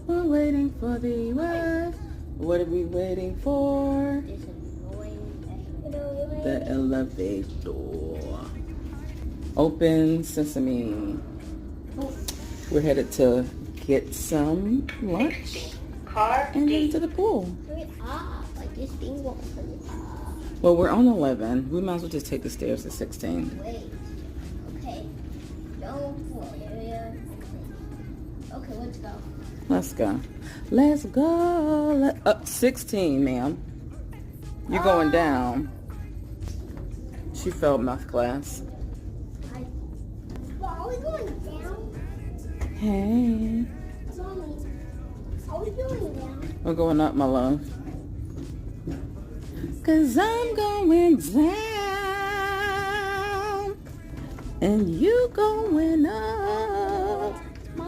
We're waiting for the what? What are we waiting for? The elevator. Open sesame. We're headed to get some lunch and then to the pool. Hurry up. Like this thing won't hurry up. Well, we're on 11. We might as well just take the stairs to 16. Wait. Okay. No pool area. Okay, let's go. Let's go. Let's go. 16, ma'am. You're going down. She failed math class. Well, are we going down? Hey. Mommy, are we going down? We're going up, my love. 'Cause I'm going down. And you going up.